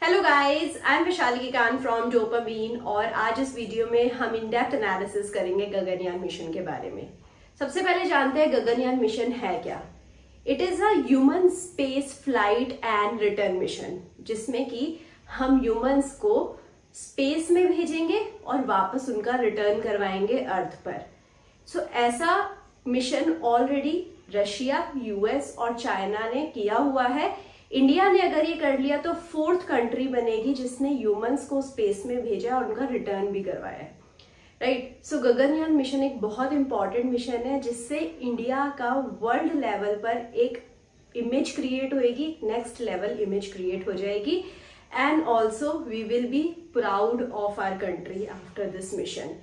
Hello guys, I am Vaishali Kaan from Dopamine और आज इस वीडियो में हम इन डेप्थ एनालिसिस करेंगे गगनयान मिशन के बारे में। सबसे पहले जानते हैं गगनयान मिशन है क्या। It is a human space flight and return mission, जिसमें कि हम ह्यूमंस को स्पेस में भेजेंगे और वापस उनका रिटर्न करवाएंगे अर्थ पर। ऐसा मिशन ऑलरेडी रशिया, यूएस और चाइना ने किया हुआ है। इंडिया ने अगर ये कर लिया तो फोर्थ कंट्री बनेगी जिसने ह्यूमंस को स्पेस में भेजा और उनका रिटर्न भी करवाया है। राइट, सो गगनयान मिशन एक बहुत इंपॉर्टेंट मिशन है जिससे इंडिया का वर्ल्ड लेवल पर एक इमेज क्रिएट होएगी, नेक्स्ट लेवल इमेज क्रिएट हो जाएगी and also we will be proud of our country after this mission.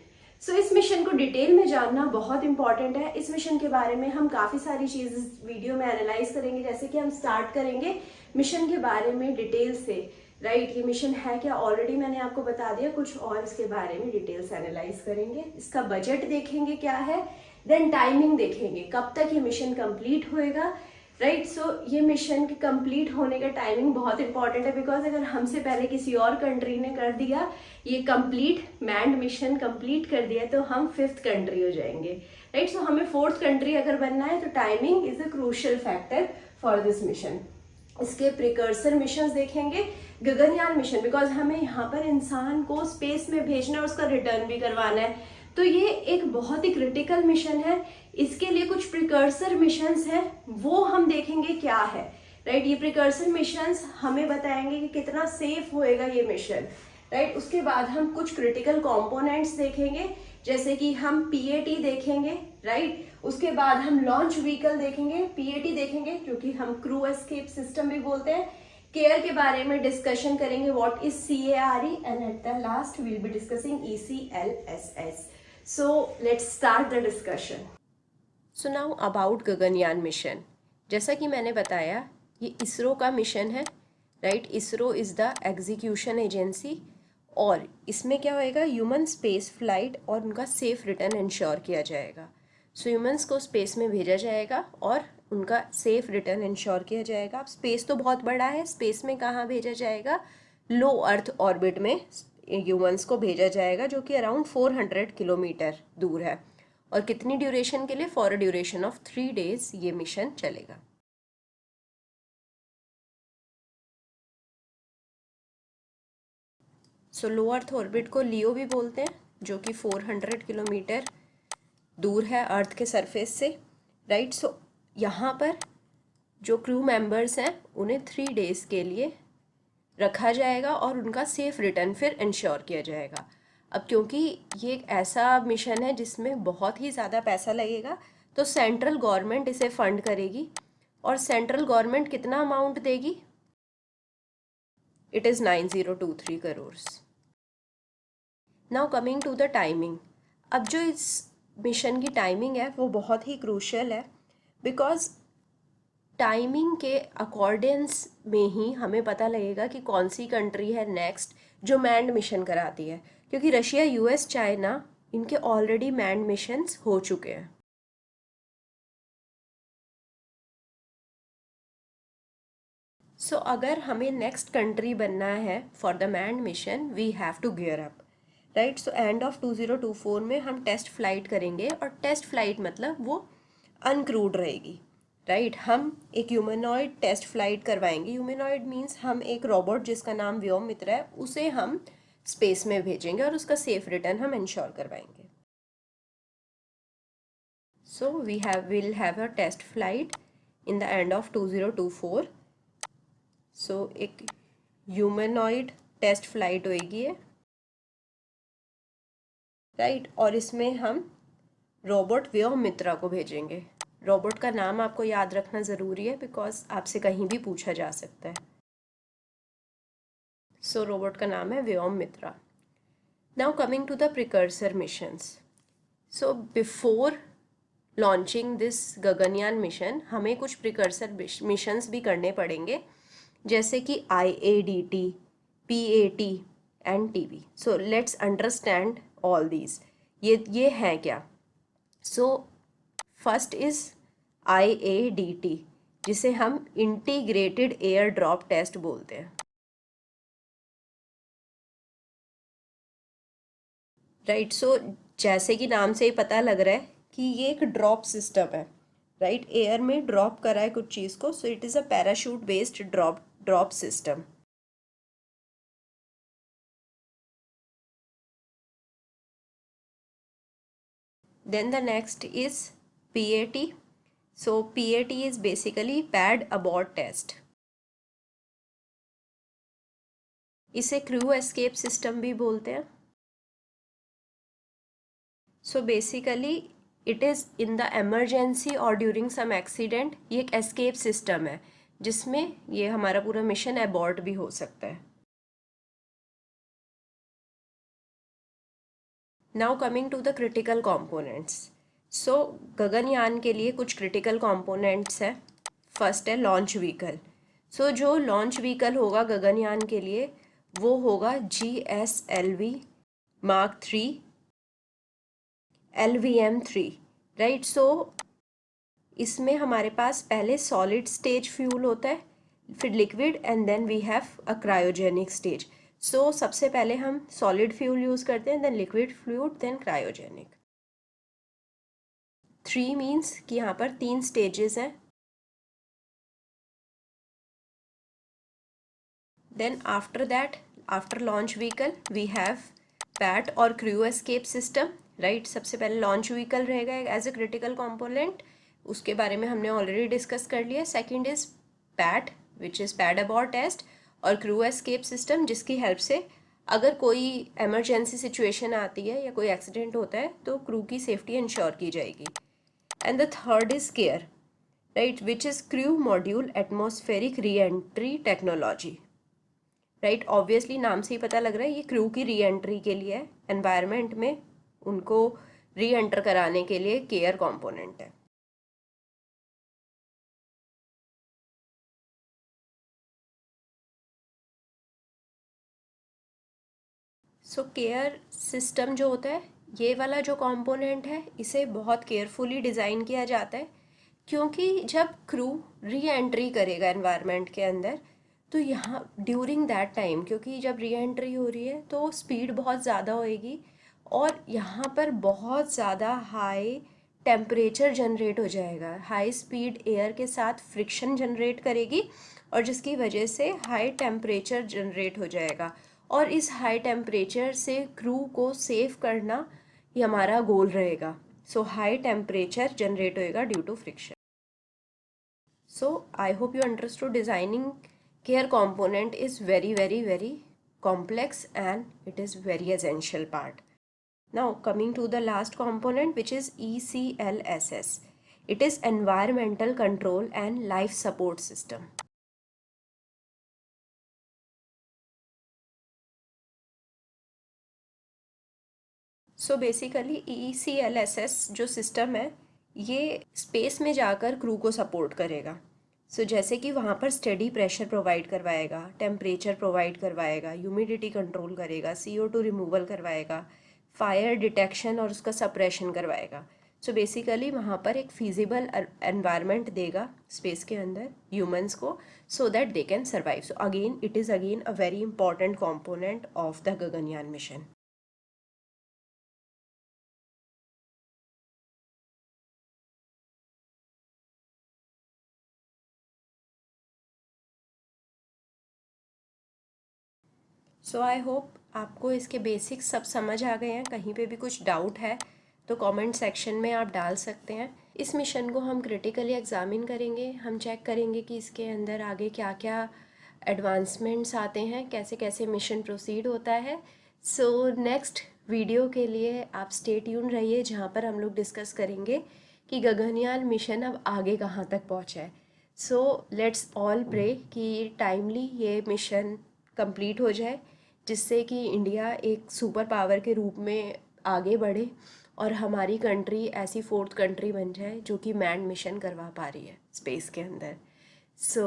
इस मिशन को डिटेल में जानना बहुत इंपॉर्टेंट है। इस मिशन के बारे में हम काफी सारी चीज इस वीडियो में एनालाइज करेंगे। जैसे कि हम स्टार्ट करेंगे मिशन के बारे में डिटेल से। राइट, ये मिशन है क्या ऑलरेडी मैंने आपको बता दिया, कुछ और इसके बारे में डिटेल से एनालाइज करेंगे। इसका बजट देखेंगे क्या है, देन टाइमिंग देखेंगे कब तक ये मिशन कंप्लीट होएगा। राइट, ये मिशन के कंप्लीट होने का टाइमिंग बहुत इंपॉर्टेंट है, बिकॉज अगर हमसे पहले किसी और कंट्री ने कर दिया ये कंप्लीट मैंड मिशन कंप्लीट कर दिया तो हम फिफ्थ कंट्री हो जाएंगे। राइट, हमें फोर्थ कंट्री अगर बनना है तो timing is a crucial factor for this mission. इसके प्रिकर्सर मिशन देखेंगे गगनयान मिशन, बिकॉज हमें यहाँ पर इंसान को स्पेस में भेजना है और उसका रिटर्न भी करवाना है, तो ये एक बहुत ही क्रिटिकल मिशन है। इसके लिए कुछ प्रिकर्सर मिशंस हैं, वो हम देखेंगे क्या है। राइट, ये प्रिकर्सर मिशंस हमें बताएंगे कि कितना सेफ होएगा ये मिशन। राइट, उसके बाद हम कुछ क्रिटिकल कंपोनेंट्स देखेंगे, जैसे कि हम पीएटी देखेंगे। राइट, उसके बाद हम लॉन्च व्हीकल देखेंगे, पीएटी देखेंगे जो कि हम क्रू एस्केप सिस्टम भी बोलते हैं। केयर के बारे में डिस्कशन करेंगे, what is CARE, and at the last we will be discussing ECLSS। So let's start the discussion. So now about Gaganyaan mission. जैसा कि मैंने बताया ये इसरो का मिशन है। Right, ISRO is the execution agency और इसमें क्या होएगा, ह्यूमन स्पेस फ्लाइट और उनका सेफ रिटर्न इंश्योर किया जाएगा। सो ह्यूमंस को स्पेस में भेजा जाएगा और उनका सेफ रिटर्न इंश्योर किया जाएगा। अब स्पेस तो बहुत बड़ा है, स्पेस में कहाँ भेजा जाएगा, लो अर्थ ऑर्बिट में ह्यूमंस को भेजा जाएगा, जो कि अराउंड 400 किलोमीटर दूर है। और कितनी ड्यूरेशन के लिए, for a duration of 3 days ये मिशन चलेगा। लो अर्थ ऑर्बिट को लियो भी बोलते हैं, जो कि 400 किलोमीटर दूर है अर्थ के सरफेस से। राइट, यहाँ पर जो क्रू मेंबर्स हैं उन्हें 3 days के लिए रखा जाएगा और उनका सेफ रिटर्न फिर इंश्योर किया जाएगा। अब क्योंकि ये एक ऐसा मिशन है जिसमें बहुत ही ज़्यादा पैसा लगेगा, तो सेंट्रल गवर्नमेंट इसे फंड करेगी। और सेंट्रल गवर्नमेंट कितना अमाउंट देगी, it is 9023 crore. Now coming to the timing. अब जो इस मिशन की टाइमिंग है वो बहुत ही क्रूशियल है, बिकॉज टाइमिंग के अकॉर्डेंस में ही हमें पता लगेगा कि कौन सी कंट्री है नेक्स्ट जो मैंड मिशन कराती है, क्योंकि रशिया, यूएस, चाइना इनके ऑलरेडी मैंड मिशंस हो चुके हैं। अगर हमें नेक्स्ट कंट्री बनना है for the mind mission we have to gear up. Right, end of 2024 में हम टेस्ट फ्लाइट करेंगे, और टेस्ट फ्लाइट मतलब वो अनक्रूड रहेगी। राइट, हम एक ह्यूमनॉइड टेस्ट फ्लाइट करवाएंगे। ह्यूमनॉइड मीन्स हम एक रोबोट जिसका नाम व्योम मित्र है उसे हम स्पेस में भेजेंगे और उसका सेफ रिटर्न हम इंश्योर करवाएंगे। We will have a test flight in the end of 2024। एक ह्यूमनॉइड टेस्ट फ्लाइट होएगी है। राइट, और इसमें हम रोबोट व्योम मित्रा को भेजेंगे। रोबोट का नाम आपको याद रखना ज़रूरी है, बिकॉज आपसे कहीं भी पूछा जा सकता है। रोबोट का नाम है Vyom Mitra. Now coming to the precursor missions. Before launching this Gaganyaan mission हमें कुछ प्रिकर्सर मिशंस भी करने पड़ेंगे, जैसे कि IADT, PAT and TB। Let's understand all these. ये हैं क्या। फर्स्ट इज IADT, जिसे हम इंटीग्रेटेड एयर ड्रॉप टेस्ट बोलते हैं। राइट। सो जैसे कि नाम से ही पता लग रहा है कि ये एक ड्रॉप सिस्टम है, राइट। एयर में ड्रॉप करा है कुछ चीज़ को, so it is a parachute based drop system. Then the next is PAT. So PAT is basically pad abort test. इसे क्रू एस्केप सिस्टम भी बोलते हैं। So basically it is in the emergency और during some accident, ये एक escape system है जिसमें ये हमारा पूरा मिशन अबॉर्ट भी हो सकता है। Now coming to the critical components. So Gaganyaan के लिए कुछ क्रिटिकल कॉम्पोनेंट्स हैं। फर्स्ट है लॉन्च व्हीकल। सो जो लॉन्च व्हीकल होगा गगनयान के लिए वो होगा GSLV Mark 3 LVM-3, राइट। सो इसमें हमारे पास पहले सॉलिड स्टेज फ्यूल होता है, फिर liquid, and then we have a cryogenic stage. So सबसे पहले हम सॉलिड फ्यूल यूज़ करते हैं, then liquid fluid, then cryogenic. 3 means कि यहाँ पर 3 स्टेजेस हैं। Then after that, after launch vehicle we have PAT और क्रू एस्केप सिस्टम, राइट। सबसे पहले लॉन्च व्हीकल रहेगा एज ए क्रिटिकल कंपोनेंट, उसके बारे में हमने ऑलरेडी डिस्कस कर लिया। Second is PAT which is pad abort test, और क्रू एस्केप सिस्टम जिसकी हेल्प से अगर कोई एमरजेंसी सिचुएशन आती है या कोई एक्सीडेंट होता है तो क्रू की सेफ्टी इंश्योर की जाएगी। And the third is care, right, which is crew module atmospheric re entry technology, right. Obviously नाम से ही पता लग रहा है ये क्रू की री एंट्री के लिए है, एनवायरनमेंट में उनको री एंटर कराने के लिए केयर कंपोनेंट है। सो केयर सिस्टम जो होता है, ये वाला जो कंपोनेंट है इसे बहुत केयरफुली डिज़ाइन किया जाता है, क्योंकि जब क्रू री एंट्री करेगा एनवायरनमेंट के अंदर तो यहाँ ड्यूरिंग दैट टाइम, क्योंकि जब री एंट्री हो रही है तो स्पीड बहुत ज़्यादा होएगी और यहाँ पर बहुत ज़्यादा हाई टेम्परेचर जनरेट हो जाएगा। हाई स्पीड एयर के साथ फ्रिक्शन जनरेट करेगी और जिसकी वजह से हाई टेम्परेचर जनरेट हो जाएगा, और इस हाई टेम्परेचर से क्रू को सेव करना ये हमारा गोल रहेगा। सो हाई टेम्परेचर जनरेट होएगा due to friction. So I hope you understood designing care component is very complex and it is very essential part. Now coming to the last component, which is ECLSS. It is environmental control and life support system. So basically ECLSS जो system है ये space में जाकर crew को support करेगा। सो जैसे कि वहाँ पर स्टेडी प्रेशर प्रोवाइड करवाएगा, टेम्परेचर प्रोवाइड करवाएगा, ह्यूमिडिटी कंट्रोल करेगा, CO2 रिमूवल करवाएगा, फायर डिटेक्शन और उसका सप्रेशन करवाएगा। सो बेसिकली वहाँ पर एक फिजिबल एनवायरनमेंट देगा स्पेस के अंदर ह्यूमंस को, so that they can survive. So again it is again a very important component of the Gaganyaan mission. So I hope आपको इसके बेसिक्स सब समझ आ गए हैं। कहीं पे भी कुछ डाउट है तो कमेंट सेक्शन में आप डाल सकते हैं। इस मिशन को हम क्रिटिकली एग्जामिन करेंगे, हम चेक करेंगे कि इसके अंदर आगे क्या क्या एडवांसमेंट्स आते हैं, कैसे कैसे मिशन प्रोसीड होता है। सो नेक्स्ट वीडियो के लिए आप स्टे ट्यून रहिए, जहाँ पर हम लोग डिस्कस करेंगे कि गगनयान मिशन अब आगे कहाँ तक पहुँचा है। सो लेट्स ऑल प्रे कि टाइमली ये मिशन कंप्लीट हो जाए, जिससे कि इंडिया एक सुपर पावर के रूप में आगे बढ़े और हमारी कंट्री ऐसी 4th कंट्री बन जाए जो कि मैन मिशन करवा पा रही है स्पेस के अंदर। So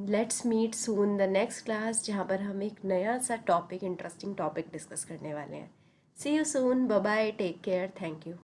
let's meet soon the next class, जहाँ पर हम एक नया सा टॉपिक, इंटरेस्टिंग टॉपिक डिस्कस करने वाले हैं। See you soon, bye bye, take care, thank you.